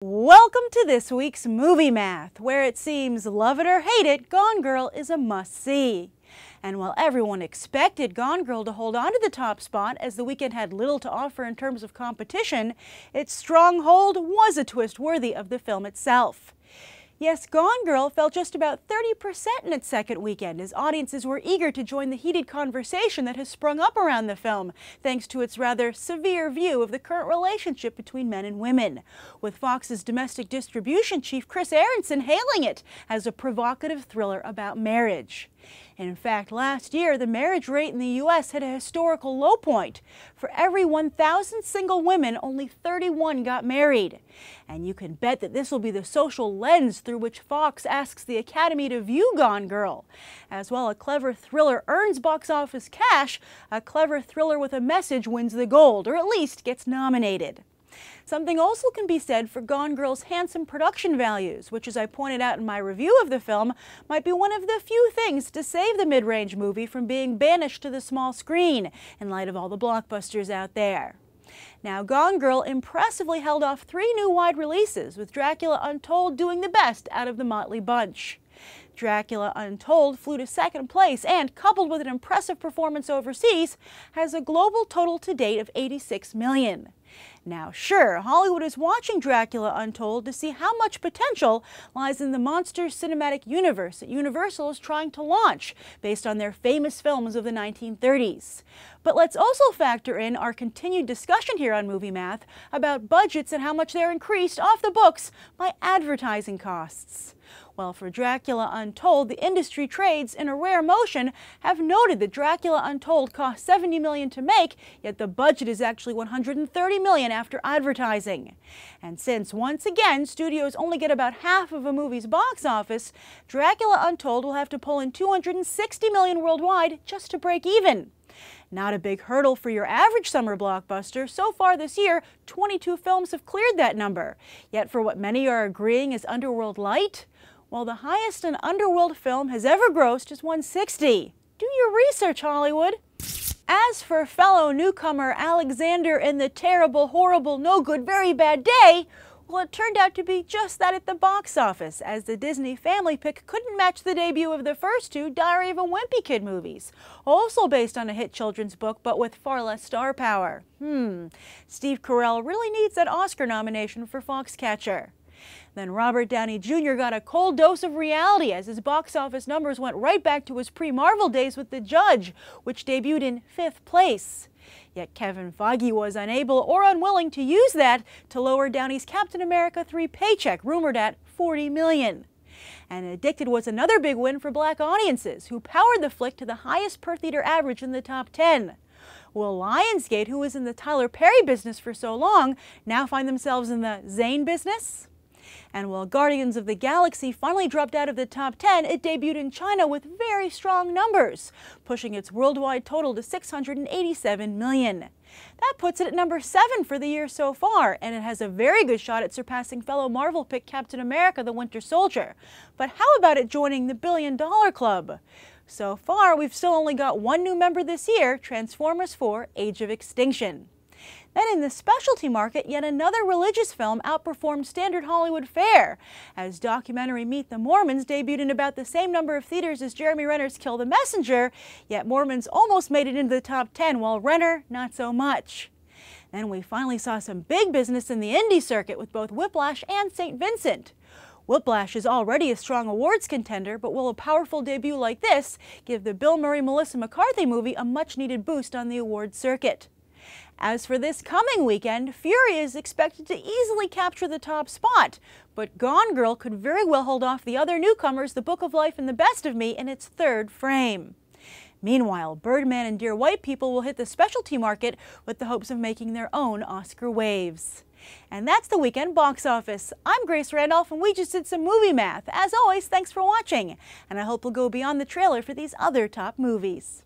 Welcome to this week's Movie Math, where it seems, love it or hate it, Gone Girl is a must-see. And while everyone expected Gone Girl to hold on to the top spot as the weekend had little to offer in terms of competition, its stronghold was a twist worthy of the film itself. Yes, Gone Girl fell just about 30% in its second weekend, as audiences were eager to join the heated conversation that has sprung up around the film, thanks to its rather severe view of the current relationship between men and women, with Fox's domestic distribution chief Chris Aronson hailing it as a provocative thriller about marriage. In fact, last year, the marriage rate in the U.S. hit a historical low point. For every 1,000 single women, only 31 got married. And you can bet that this will be the social lens through which Fox asks the Academy to view Gone Girl. As while a clever thriller earns box office cash, a clever thriller with a message wins the gold, or at least gets nominated. Something also can be said for Gone Girl's handsome production values, which, as I pointed out in my review of the film, might be one of the few things to save the mid-range movie from being banished to the small screen, in light of all the blockbusters out there. Now, Gone Girl impressively held off 3 new wide releases, with Dracula Untold doing the best out of the motley bunch. Dracula Untold flew to second place and, coupled with an impressive performance overseas, has a global total to date of $86 million. Now, sure, Hollywood is watching Dracula Untold to see how much potential lies in the monsters cinematic universe that Universal is trying to launch, based on their famous films of the 1930s. But let's also factor in our continued discussion here on Movie Math about budgets and how much they're increased off the books by advertising costs. Well, for Dracula Untold, the industry trades, in a rare motion, have noted that Dracula Untold cost $70 million to make, yet the budget is actually $130 million after advertising. And since, once again, studios only get about half of a movie's box office, Dracula Untold will have to pull in $260 million worldwide just to break even. Not a big hurdle for your average summer blockbuster. So far this year, 22 films have cleared that number. Yet for what many are agreeing is Underworld light, well, the highest an Underworld film has ever grossed is $160. Do your research, Hollywood. As for fellow newcomer Alexander in the Terrible, Horrible, No Good, Very Bad Day, well, it turned out to be just that at the box office, as the Disney family pick couldn't match the debut of the first 2 Diary of a Wimpy Kid movies, also based on a hit children's book but with far less star power. Steve Carell really needs that Oscar nomination for Foxcatcher. Then Robert Downey Jr. got a cold dose of reality as his box office numbers went right back to his pre-Marvel days with The Judge, which debuted in 5th place. Yet Kevin Feige was unable or unwilling to use that to lower Downey's Captain America 3 paycheck, rumored at $40 million. And Addicted was another big win for black audiences, who powered the flick to the highest per-theater average in the top 10. Will Lionsgate, who was in the Tyler Perry business for so long, now find themselves in the Zane business? And while Guardians of the Galaxy finally dropped out of the top 10, it debuted in China with very strong numbers, pushing its worldwide total to $687 million. That puts it at number 7 for the year so far, and it has a very good shot at surpassing fellow Marvel pick Captain America: The Winter Soldier. But how about it joining the $1 billion club? So far, we've still only got 1 new member this year, Transformers 4: Age of Extinction. Then in the specialty market, yet another religious film outperformed standard Hollywood fare, as documentary Meet the Mormons debuted in about the same number of theaters as Jeremy Renner's Kill the Messenger, yet Mormons almost made it into the top 10, while Renner not so much. Then we finally saw some big business in the indie circuit with both Whiplash and St Vincent. Whiplash is already a strong awards contender, but will a powerful debut like this give the Bill Murray-Melissa McCarthy movie a much-needed boost on the awards circuit? As for this coming weekend, Fury is expected to easily capture the top spot, but Gone Girl could very well hold off the other newcomers, The Book of Life and The Best of Me, in its 3rd frame. Meanwhile, Birdman and Dear White People will hit the specialty market with the hopes of making their own Oscar waves. And that's the weekend box office. I'm Grace Randolph, and we just did some movie math. As always, thanks for watching, and I hope you'll go beyond the trailer for these other top movies.